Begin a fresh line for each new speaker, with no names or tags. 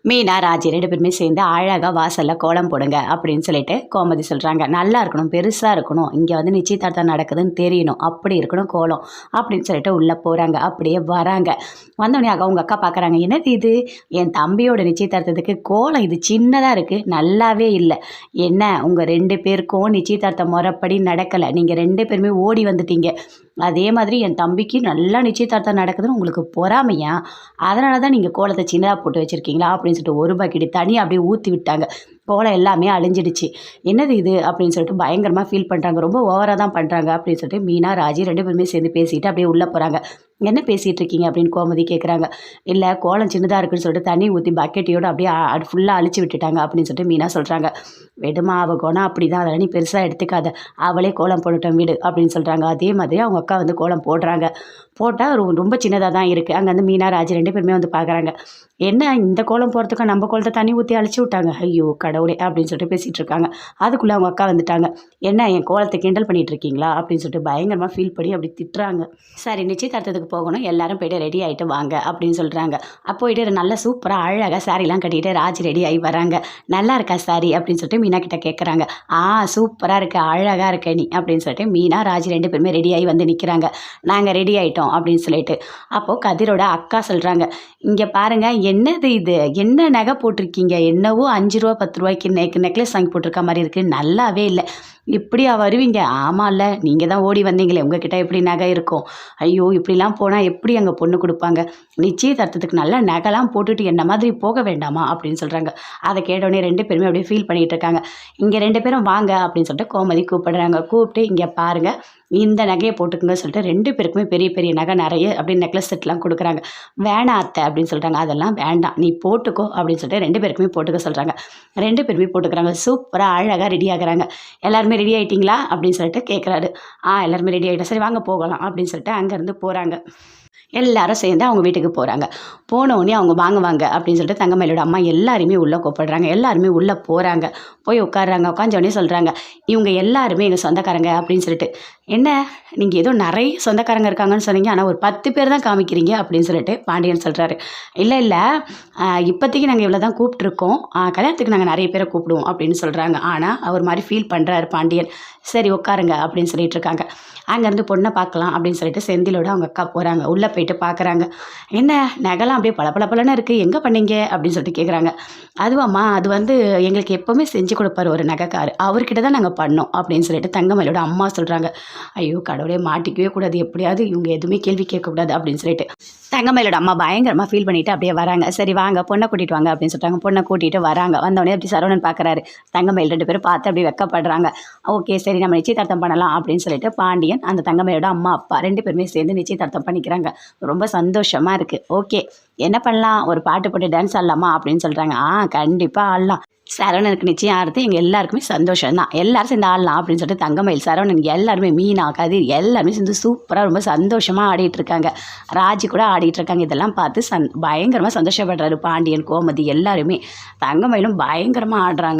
மீனா, ராஜி 2 பேருமே சேர்ந்து அழகா வாசல்ல கோலம் போடுங்க அப்படின்னு சொல்லிட்டு கோமதி சொல்றாங்க. நல்லா இருக்கணும், பெருசா இருக்கணும். இங்க வந்து நிச்சயதார்த்தம் நடக்குதுன்னு தெரியணும். அப்படி இருக்கணும் கோலம் அப்படின்னு சொல்லிட்டு உள்ள போறாங்க. அப்படியே வராங்க. வந்தோடனே அவங்க அக்கா பார்க்குறாங்க. என்னது இது? என் தம்பியோட நிச்சயதார்த்தத்துக்கு கோலம் இது சின்னதா இருக்கு. நல்லாவே இல்ல. என்ன உங்க 2 பேருக்கும் நிச்சயதார்த்தம் முறைப்படி நடக்கல. நீங்க 2 பேருமே ஓடி வந்துட்டீங்க. அதே மாதிரி என் தம்பிக்கு நல்லா நிச்சயதார்த்தம் நடக்குதுன்னு உங்களுக்கு பொறாமையா? அதனால தான் நீங்க கோலத்த சின்னதா போட்டு வச்சிருக்கீங்களா? அப்படின்னு சொல்லிட்டு ஒரு பக்கெட் தண்ணி அப்படியே ஊத்தி விட்டாங்க. கோலம் எல்லாமே அழிஞ்சிடுச்சு. என்னது இது? அப்படின்னு சொல்லிட்டு பயங்கரமா ஃபீல் பண்றாங்க. ரொம்ப ஓவரா தான் பண்றாங்க அப்படின்னு சொல்லிட்டு மீனா, ராஜி 2 பேருமே சேர்ந்து பேசிட்டு அப்படியே உள்ள போறாங்க. என்ன பேசிட்டு இருக்கீங்க? அப்படின்னு கோமதி கேட்குறாங்க. இல்ல கோலம் சின்னதா இருக்குன்னு சொல்லிட்டு தண்ணி ஊத்தி பக்கெட்டையோட அப்படியே ஃபுல்லா அழிச்சு விட்டுட்டாங்க அப்படின்னு சொல்லிட்டு மீனா சொல்றாங்க. விடுமா, அவ குணம் அப்படிதான். அதெல்லாம் நீ பெருசா எடுத்துக்காத. அவளே கோலம் போடட்டும் விடு அப்படின்னு சொல்றாங்க. அதே மாதிரி அவங்க அக்கா வந்து கோலம் போடுறாங்க. போட்டா ரொம்ப சின்னதா தான் இருக்கு. அங்க வந்து மீனா, ராஜி 2 பேருமே வந்து பார்க்குறாங்க. என்ன இந்த கோலம் போடுறதுக்கு நம்ம கோலத்தை தண்ணி ஊற்றி அழிச்சு விட்டாங்க. ஐயோ கடவுளே அப்படின்னு சொல்லிட்டு பேசிட்டு இருக்காங்க. அதுக்குள்ள அவங்க அக்கா வந்துட்டாங்க. என்ன என் கோலத்தை கிண்டல் பண்ணிட்டு இருக்கீங்களா அப்படின்னு சொல்லிட்டு பயங்கரமா ஃபீல் பண்ணி அப்படி திட்டுறாங்க. சரி நிச்சயதார்த்தத்துக்கு போகணும், எல்லாரும் போய்ட்டு ரெடி ஆகிட்டு வாங்க அப்படின்னு சொல்கிறாங்க. அப்போ போயிட்டு நல்லா சூப்பராக அழகாக சாரீலாம் கட்டிட்டு ராஜி ரெடி ஆகி வராங்க. நல்லா இருக்கா சாரி அப்படின்னு சொல்லிட்டு மீனா கிட்ட கேட்குறாங்க. சூப்பராக இருக்க, அழகாக இருக்க நீ அப்படின்னு சொல்லிட்டு மீனா, ராஜி 2 பேருமே ரெடி ஆகி வந்து நிற்கிறாங்க. நாங்கள் ரெடி ஆகிட்டோம் அப்படின்னு சொல்லிட்டு. அப்போது கதிரோட அக்கா சொல்கிறாங்க. இங்கே பாருங்க, என்னது இது? என்ன நகை போட்டிருக்கீங்க? என்னவோ 5 ரூபா 10 ரூபாய்க்கு நெக்லஸ் வாங்கி போட்டிருக்க மாதிரி இருக்குது. நல்லாவே இல்லை. இப்படியா வருவீங்க? ஆமாம்ல, நீங்கள் தான் ஓடி வந்தீங்களே, உங்ககிட்ட எப்படி நகை இருக்கும்? ஐயோ இப்படிலாம் போனால் எப்படி அங்கே பொண்ணு கொடுப்பாங்க? நிச்சயதார்த்தத்துக்கு நல்ல நகைலாம் போட்டுட்டு என்ன மாதிரி போக வேண்டாமா அப்படின்னு சொல்கிறாங்க. அதை கேட்டோடனே 2 பேருமே அப்படியே ஃபீல் பண்ணிகிட்டு இருக்காங்க. இங்கே 2 பேரும் வாங்க அப்படின்னு சொல்லிட்டு கோமதி கூப்பிடுறாங்க. கூப்பிட்டு இங்கே பாருங்கள், இந்த நகையை போட்டுக்குங்க சொல்லிட்டு 2 பேருக்குமே பெரிய பெரிய நகை நிறைய அப்படின்னு நெக்லஸ் செட்லாம் கொடுக்குறாங்க. வேணாம் அத்தை அப்படின்னு சொல்கிறாங்க. அதெல்லாம் வேண்டாம், நீ போட்டுக்கோ அப்படின்னு சொல்லிட்டு 2 பேருக்குமே போட்டுக்க சொல்கிறாங்க. 2 பேருமே போட்டுக்கிறாங்க. சூப்பராக அழகாக ரெடி ஆகுறாங்க. எல்லாருமே ரெடி ஆகிட்டிங்களா அப்படின்னு சொல்லிட்டு கேட்குறாரு. எல்லாருமே ரெடி ஆகிட்டா. சரி வாங்க போகலாம் அப்படின்னு சொல்லிட்டு அங்கேருந்து போகிறாங்க. எல்லாரும் சேர்ந்து அவங்க வீட்டுக்கு போகிறாங்க. போனோடனே அவங்க வாங்க அப்படின்னு சொல்லிட்டு தங்கமயிலோட அம்மா எல்லாருமே உள்ளே கூப்பிடுறாங்க. எல்லாருமே உள்ளே போகிறாங்க. போய் உட்காடுறாங்க. உட்காந்தோடனே சொல்கிறாங்க, இவங்க எல்லாருமே எங்கள் சொந்தக்காரங்க அப்படின்னு சொல்லிட்டு. என்ன நீங்கள் ஏதோ நிறைய சொந்தக்காரங்க இருக்காங்கன்னு சொன்னீங்க, ஆனால் ஒரு 10 பேர் தான் காமிக்கிறீங்க அப்படின்னு சொல்லிட்டு பாண்டியன் சொல்கிறாரு. இல்லை இப்போதைக்கு நாங்கள் இவ்வளோ தான் கூப்பிட்ருக்கோம், கல்யாணத்துக்கு நாங்கள் நிறைய பேரை கூப்பிடுவோம் அப்படின்னு சொல்கிறாங்க. ஆனால் அவர் மாதிரி ஃபீல் பண்ணுறாரு பாண்டியன். சரி உட்காருங்க அப்படின்னு சொல்லிட்டு இருக்காங்க. அங்கேருந்து பொண்ணை பார்க்கலாம் அப்படின்னு சொல்லிட்டு செந்திலோட அவங்க அக்கா போகிறாங்க. உள்ளே போயிட்டு பார்க்குறாங்க. என்ன நகைலாம் அப்படியே பளபளன்னு இருக்குது, எங்கே பண்ணீங்க அப்படின்னு சொல்லிட்டு கேட்குறாங்க. அதுவாம்மா, அது வந்து எங்களுக்கு எப்போவுமே செஞ்சு கொடுப்பாரு ஒரு நகைக்காரு, அவர்கிட்ட தான் நாங்கள் பண்ணோம் அப்படின்னு சொல்லிட்டு தங்கமயிலோட அம்மா சொல்கிறாங்க. ஐயோ கடவுளே, மாட்டிக்கவே கூடாது, எப்படியாவது இவங்க எதுவுமே கேள்வி கேட்கக்கூடாது அப்படின்னு சொல்லிட்டு தங்கமயிலோட அம்மா பயங்கரமாக ஃபீல் பண்ணிவிட்டு அப்படியே வராங்க. சரி வாங்க பொண்ணை கூட்டிகிட்டு வாங்க அப்படின்னு சொல்லிட்டாங்க. பொண்ணை கூட்டிகிட்டு வராங்க. வந்தோடனே அப்படி சரவணன் பார்க்குறாரு. தங்கமயில் 2 பேரும் பார்த்து அப்படி வெக்கப்படுறாங்க. ஓகே சரி நம்ம நிச்சயதார்த்தம் பண்ணலாம் அப்படின்னு சொல்லிட்டு பாண்டியன், அந்த தங்கமயிலோட அம்மா அப்பா 2 பேருமே சேர்ந்து நிச்சயதார்த்தம் பண்ணிக்கிறாங்க. ரொம்ப சந்தோஷமாக இருக்குது. ஓகே என்ன பண்ணலாம், ஒரு பாட்டு போட்டு டான்ஸ் ஆடலாமா அப்படின்னு சொல்கிறாங்க. கண்டிப்பாக ஆடலாம். சரவணனுக்கு நிச்சயம் ஆடுறது எங்கள் எல்லாருக்குமே சந்தோஷம் தான், எல்லாரும் சேர்ந்து ஆடலாம் அப்படின்னு சொல்லிட்டு தங்கமயில், சரவணன் எல்லாருமே, மீனா, கதிர் எல்லாருமே சேர்ந்து சூப்பராக ரொம்ப சந்தோஷமாக ஆடிட்டு இருக்காங்க. ராஜி கூட ஆடிட்டு இருக்காங்க. இதெல்லாம் பார்த்து பயங்கரமாக சந்தோஷப்படுறாரு பாண்டியன், கோமதி எல்லாருமே. தங்கமயிலும் பயங்கரமாக ஆடுறாங்க.